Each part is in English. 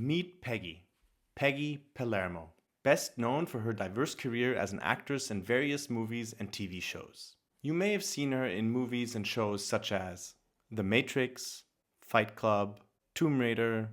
Meet Peggy. Peggy Palermo. Best known for her diverse career as an actress in various movies and TV shows. You may have seen her in movies and shows such as The Matrix, Fight Club, Tomb Raider,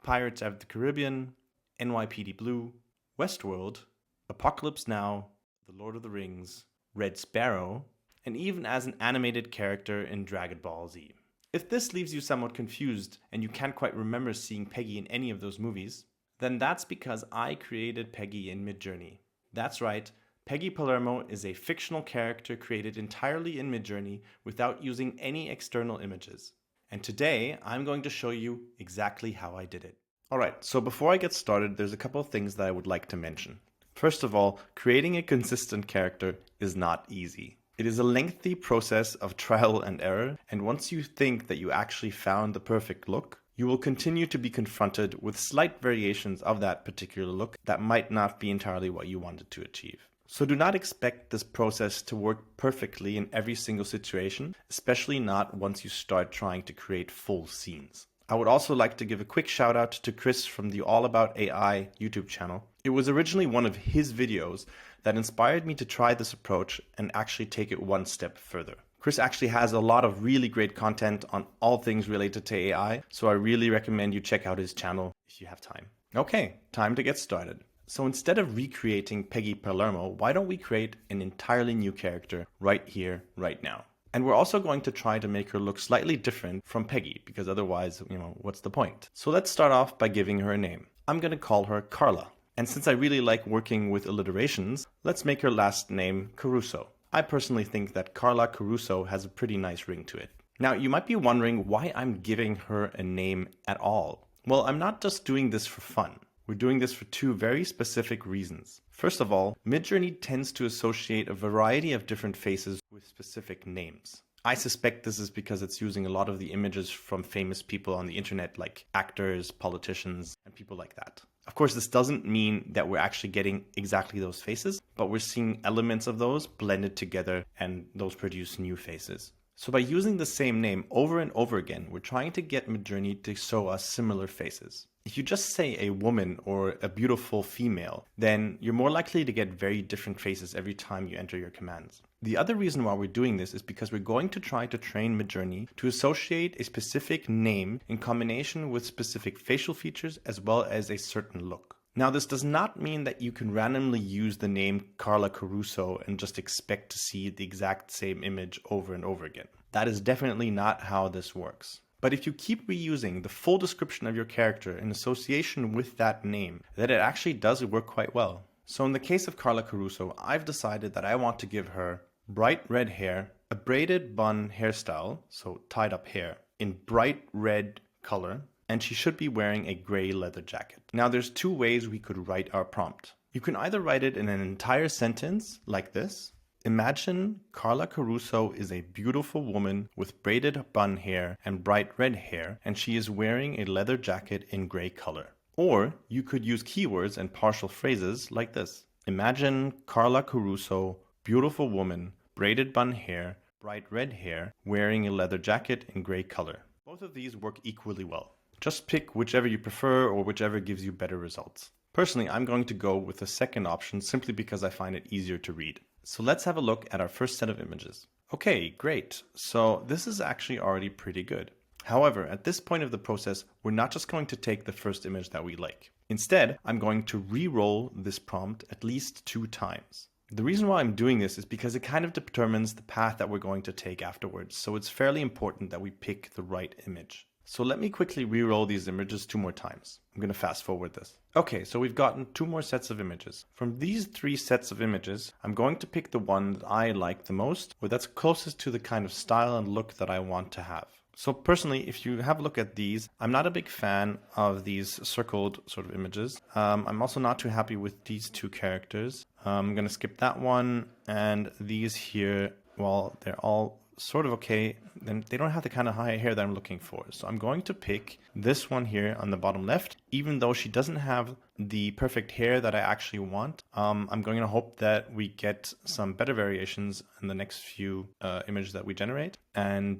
Pirates of the Caribbean, NYPD Blue, Westworld, Apocalypse Now, The Lord of the Rings, Red Sparrow, and even as an animated character in Dragon Ball Z. If this leaves you somewhat confused and you can't quite remember seeing Peggy in any of those movies, then that's because I created Peggy in Midjourney. That's right, Peggy Palermo is a fictional character created entirely in Midjourney without using any external images. And today, I'm going to show you exactly how I did it. Alright, so before I get started, there's a couple of things that I would like to mention. First of all, creating a consistent character is not easy. It is a lengthy process of trial and error, and once you think that you actually found the perfect look, you will continue to be confronted with slight variations of that particular look that might not be entirely what you wanted to achieve. So do not expect this process to work perfectly in every single situation, especially not once you start trying to create full scenes. I would also like to give a quick shout out to Chris from the All About AI YouTube channel. It was originally one of his videos that inspired me to try this approach and actually take it one step further. Chris actually has a lot of really great content on all things related to AI, so I really recommend you check out his channel if you have time. Okay, time to get started. So instead of recreating Peggy Palermo, why don't we create an entirely new character right here, right now? And we're also going to try to make her look slightly different from Peggy, because otherwise, what's the point? So let's start off by giving her a name. I'm going to call her Carla. And since I really like working with alliterations, let's make her last name Caruso. I personally think that Carla Caruso has a pretty nice ring to it. Now, you might be wondering why I'm giving her a name at all. Well, I'm not just doing this for fun. We're doing this for two very specific reasons. First of all, Midjourney tends to associate a variety of different faces with specific names. I suspect this is because it's using a lot of the images from famous people on the internet, like actors, politicians, and people like that. Of course, this doesn't mean that we're actually getting exactly those faces, but we're seeing elements of those blended together, and those produce new faces. So by using the same name over and over again, we're trying to get Midjourney to show us similar faces. If you just say a woman or a beautiful female, then you're more likely to get very different faces every time you enter your commands. The other reason why we're doing this is because we're going to try to train Midjourney to associate a specific name in combination with specific facial features as well as a certain look. Now, this does not mean that you can randomly use the name Carla Caruso and just expect to see the exact same image over and over again. That is definitely not how this works. But if you keep reusing the full description of your character in association with that name, then it actually does work quite well. So in the case of Carla Caruso, I've decided that I want to give her bright red hair, a braided bun hairstyle, so tied up hair, in bright red color, and she should be wearing a gray leather jacket. Now there's two ways we could write our prompt. You can either write it in an entire sentence like this. Imagine Carla Caruso is a beautiful woman with braided bun hair and bright red hair, and she is wearing a leather jacket in gray color. Or you could use keywords and partial phrases like this. Imagine Carla Caruso, beautiful woman, braided bun hair, bright red hair, wearing a leather jacket in gray color. Both of these work equally well. Just pick whichever you prefer or whichever gives you better results. Personally, I'm going to go with the second option simply because I find it easier to read. So let's have a look at our first set of images. Okay, great. So this is actually already pretty good. However, at this point of the process, we're not just going to take the first image that we like. Instead, I'm going to re-roll this prompt at least 2 times. The reason why I'm doing this is because it kind of determines the path that we're going to take afterwards, so it's fairly important that we pick the right image. So let me quickly re-roll these images 2 more times. I'm going to fast forward this. Okay, so we've gotten 2 more sets of images. From these 3 sets of images, I'm going to pick the one that I like the most, or that's closest to the kind of style and look that I want to have. So personally, if you have a look at these, I'm not a big fan of these circled sort of images. I'm also not too happy with these 2 characters. I'm going to skip that one, and these here, well, they're all sort of okay, then they don't have the kind of high hair that I'm looking for. So I'm going to pick this one here on the bottom left, even though she doesn't have the perfect hair that I actually want. I'm going to hope that we get some better variations in the next few images that we generate. And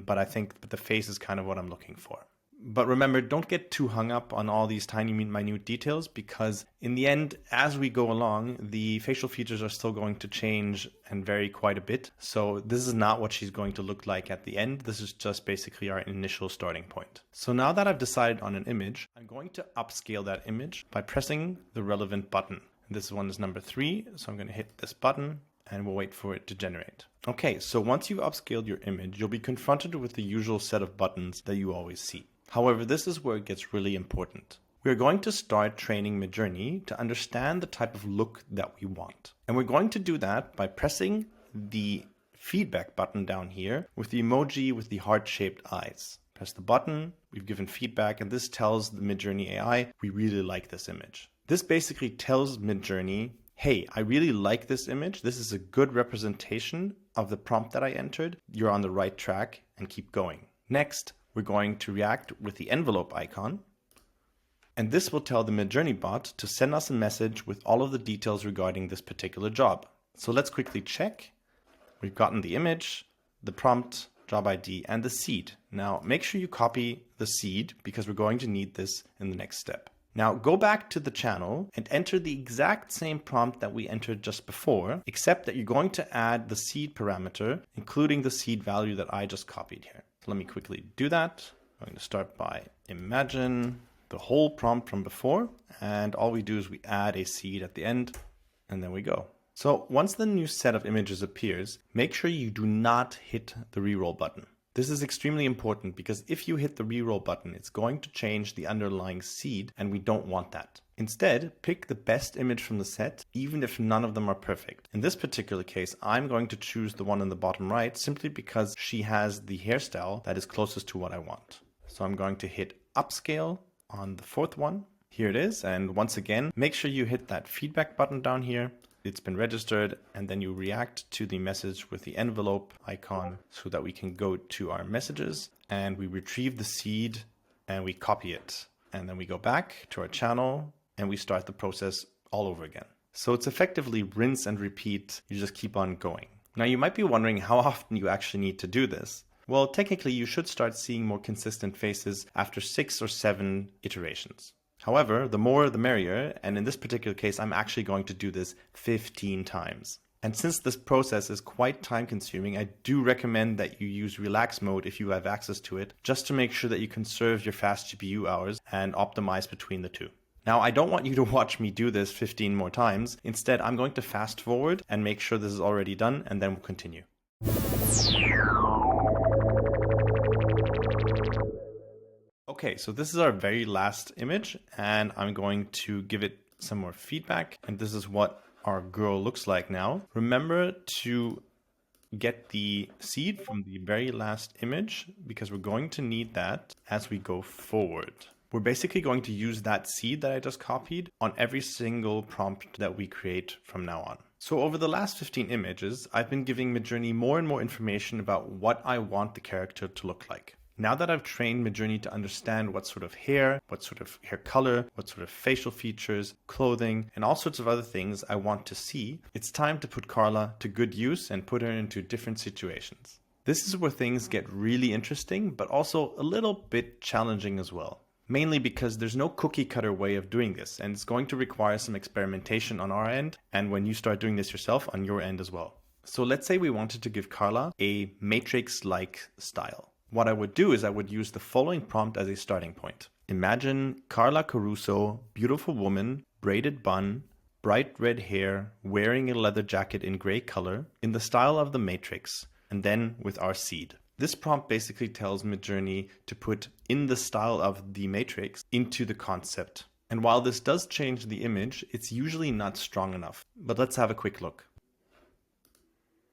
but I think the face is kind of what I'm looking for. But remember, don't get too hung up on all these tiny minute details, because in the end, as we go along, the facial features are still going to change and vary quite a bit. So this is not what she's going to look like at the end. This is just basically our initial starting point. So now that I've decided on an image, I'm going to upscale that image by pressing the relevant button. This one is number 3, so I'm going to hit this button and we'll wait for it to generate. Okay, so once you've upscaled your image, you'll be confronted with the usual set of buttons that you always see. However, this is where it gets really important. We're going to start training Midjourney to understand the type of look that we want. And we're going to do that by pressing the feedback button down here with the emoji with the heart-shaped eyes. Press the button, we've given feedback, and this tells the Midjourney AI, we really like this image. This basically tells Midjourney, hey, I really like this image. This is a good representation of the prompt that I entered. You're on the right track, and keep going. Next, we're going to react with the envelope icon. And this will tell the Midjourney bot to send us a message with all of the details regarding this particular job. So let's quickly check. We've gotten the image, the prompt, job ID, and the seed. Now make sure you copy the seed because we're going to need this in the next step. Now go back to the channel and enter the exact same prompt that we entered just before, except that you're going to add the seed parameter, including the seed value that I just copied here. So let me quickly do that. I'm going to start by imagine the whole prompt from before, and all we do is we add a seed at the end, and then we go. So once the new set of images appears, make sure you do not hit the reroll button. This is extremely important because if you hit the reroll button, it's going to change the underlying seed, and we don't want that. Instead, pick the best image from the set, even if none of them are perfect. In this particular case, I'm going to choose the one in the bottom right simply because she has the hairstyle that is closest to what I want. So I'm going to hit upscale on the 4th one. Here it is. And once again, make sure you hit that feedback button down here. It's been registered, and then you react to the message with the envelope icon so that we can go to our messages and we retrieve the seed and we copy it. And then we go back to our channel and we start the process all over again. So it's effectively rinse and repeat. You just keep on going. Now you might be wondering how often you actually need to do this. Well, technically you should start seeing more consistent faces after 6 or 7 iterations. However, the more the merrier, and in this particular case, I'm actually going to do this 15 times. And since this process is quite time consuming, I do recommend that you use relax mode if you have access to it, just to make sure that you conserve your fast GPU hours and optimize between the two. Now, I don't want you to watch me do this 15 more times. Instead, I'm going to fast forward and make sure this is already done, and then we'll continue. Okay, so this is our very last image, and I'm going to give it some more feedback. And this is what our girl looks like now. Remember to get the seed from the very last image because we're going to need that as we go forward. We're basically going to use that seed that I just copied on every single prompt that we create from now on. So over the last 15 images, I've been giving Midjourney more and more information about what I want the character to look like. Now that I've trained Midjourney to understand what sort of hair, what sort of hair color, what sort of facial features, clothing, and all sorts of other things I want to see, it's time to put Carla to good use and put her into different situations. This is where things get really interesting, but also a little bit challenging as well. Mainly because there's no cookie cutter way of doing this, and it's going to require some experimentation on our end, and when you start doing this yourself, on your end as well. So let's say we wanted to give Carla a Matrix-like style. What I would do is I would use the following prompt as a starting point. Imagine Carla Caruso, beautiful woman, braided bun, bright red hair, wearing a leather jacket in gray color, in the style of the Matrix, and then with our seed. This prompt basically tells Midjourney to put in the style of the Matrix into the concept. And while this does change the image, it's usually not strong enough. But let's have a quick look.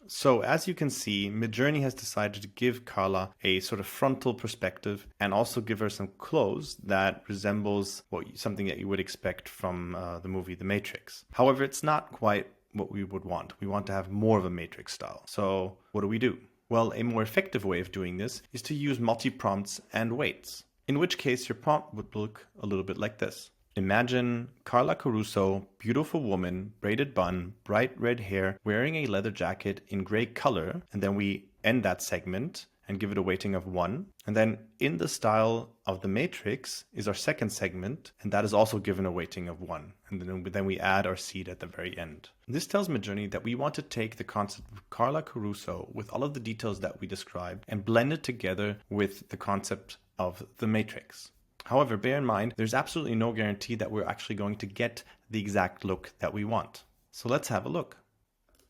So as you can see, Midjourney has decided to give Carla a sort of frontal perspective and also give her some clothes that resembles something that you would expect from the movie The Matrix. However, it's not quite what we would want. We want to have more of a Matrix style. So what do? Well, a more effective way of doing this is to use multi-prompts and weights, in which case your prompt would look a little bit like this. Imagine Carla Caruso, beautiful woman, braided bun, bright red hair, wearing a leather jacket in gray color, and then we end that segment and give it a weighting of 1. And then in the style of the matrix is our second segment, and that is also given a weighting of 1. And then we add our seed at the very end. This tells Midjourney that we want to take the concept of Carla Caruso with all of the details that we described and blend it together with the concept of the matrix. However, bear in mind, there's absolutely no guarantee that we're actually going to get the exact look that we want. So let's have a look.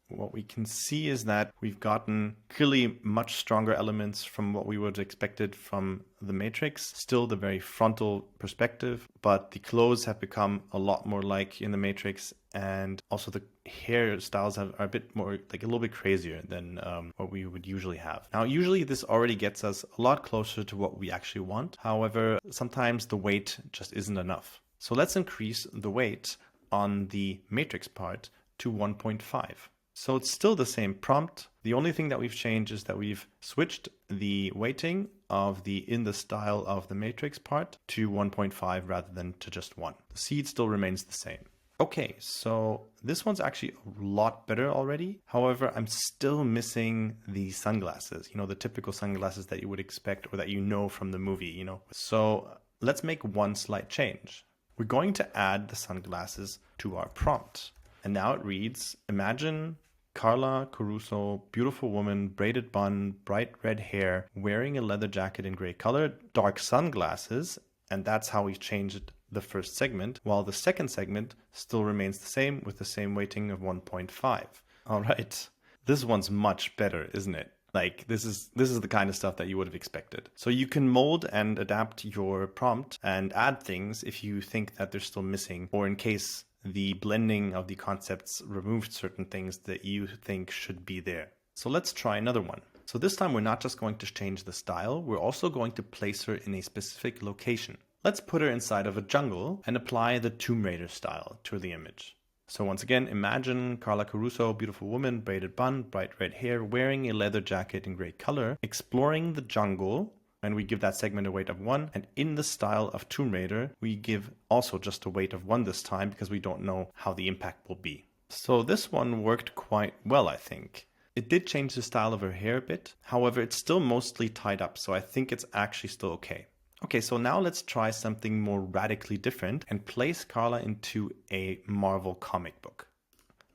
What we can see is that we've gotten clearly much stronger elements from what we would have expected from the matrix. Still the very frontal perspective, but the clothes have become a lot more like in the matrix, and also the hairstyles are a bit more, like a little bit crazier than what we would usually have. Now, usually this already gets us a lot closer to what we actually want. However, sometimes the weight just isn't enough. So let's increase the weight on the matrix part to 1.5. So it's still the same prompt. The only thing that we've changed is that we've switched the weighting of the in the style of the matrix part to 1.5 rather than to just 1. The seed still remains the same. Okay, so this one's actually a lot better already. However, I'm still missing the sunglasses, the typical sunglasses that you would expect or that you know from the movie, So let's make one slight change. We're going to add the sunglasses to our prompt. And now it reads, imagine Carla Caruso, beautiful woman, braided bun, bright red hair, wearing a leather jacket in gray color, dark sunglasses, and that's how we've changed the first segment, while the second segment still remains the same with the same weighting of 1.5. All right, this one's much better, isn't it? Like this is the kind of stuff that you would have expected. So you can mold and adapt your prompt and add things if you think that they're still missing, or in case the blending of the concepts removed certain things that you think should be there. So let's try another one. So this time we're not just going to change the style, we're also going to place her in a specific location. Let's put her inside of a jungle and apply the Tomb Raider style to the image. So once again, imagine Carla Caruso, beautiful woman, braided bun, bright red hair, wearing a leather jacket in gray color, exploring the jungle, and we give that segment a weight of 1. And in the style of Tomb Raider, we give also just a weight of 1 this time because we don't know how the impact will be. So this one worked quite well, I think. It did change the style of her hair a bit. However, it's still mostly tied up, so I think it's actually still okay. Okay, so now let's try something more radically different and place Carla into a Marvel comic book.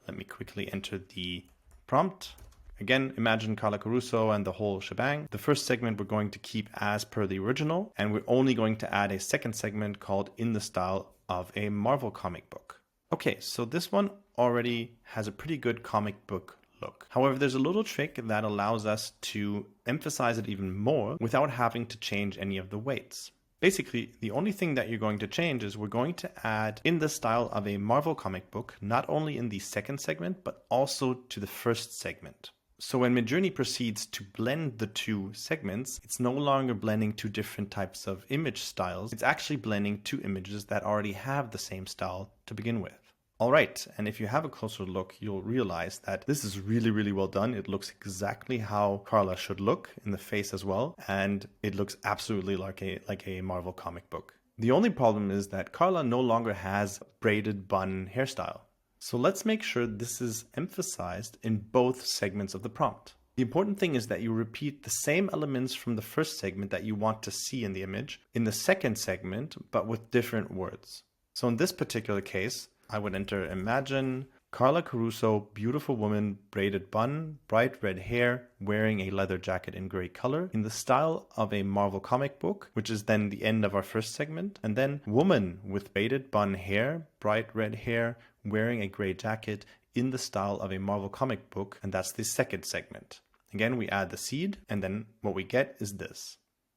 Let me quickly enter the prompt. Again, imagine Carla Caruso and the whole shebang. The first segment we're going to keep as per the original, and we're only going to add a second segment called in the style of a Marvel comic book. Okay, so this one already has a pretty good comic book look. However, there's a little trick that allows us to emphasize it even more without having to change any of the weights. Basically, the only thing that you're going to change is we're going to add in the style of a Marvel comic book, not only in the second segment, but also to the first segment. So when Midjourney proceeds to blend the two segments, it's no longer blending two different types of image styles. It's actually blending two images that already have the same style to begin with. All right, and if you have a closer look, you'll realize that this is really, really well done. It looks exactly how Carla should look in the face as well, and it looks absolutely like a Marvel comic book. The only problem is that Carla no longer has a braided bun hairstyle. So let's make sure this is emphasized in both segments of the prompt. The important thing is that you repeat the same elements from the first segment that you want to see in the image in the second segment, but with different words. So in this particular case, I would enter imagine Carla Caruso, beautiful woman, braided bun, bright red hair, wearing a leather jacket in gray color in the style of a Marvel comic book, which is then the end of our first segment. And then woman with braided bun hair, bright red hair, wearing a gray jacket in the style of a Marvel comic book. And that's the second segment. Again, we add the seed, and then what we get is this.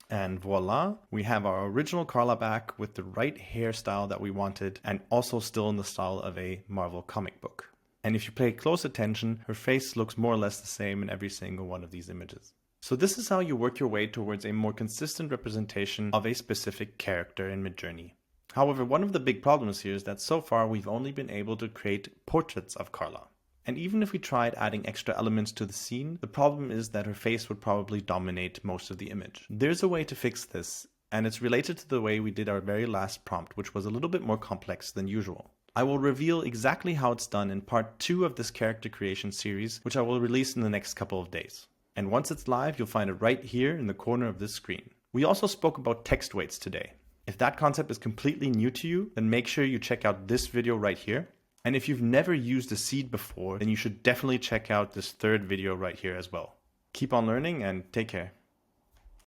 And voila, we have our original Carla back with the right hairstyle that we wanted, and also still in the style of a Marvel comic book. And if you pay close attention, her face looks more or less the same in every single one of these images. So this is how you work your way towards a more consistent representation of a specific character in Midjourney. However, one of the big problems here is that so far we've only been able to create portraits of Carla. And even if we tried adding extra elements to the scene, the problem is that her face would probably dominate most of the image. There's a way to fix this, and it's related to the way we did our very last prompt, which was a little bit more complex than usual. I will reveal exactly how it's done in part 2 of this character creation series, which I will release in the next couple of days. And once it's live, you'll find it right here in the corner of this screen. We also spoke about text weights today. If that concept is completely new to you, then make sure you check out this video right here. And if you've never used a seed before, then you should definitely check out this third video right here as well. Keep on learning and take care.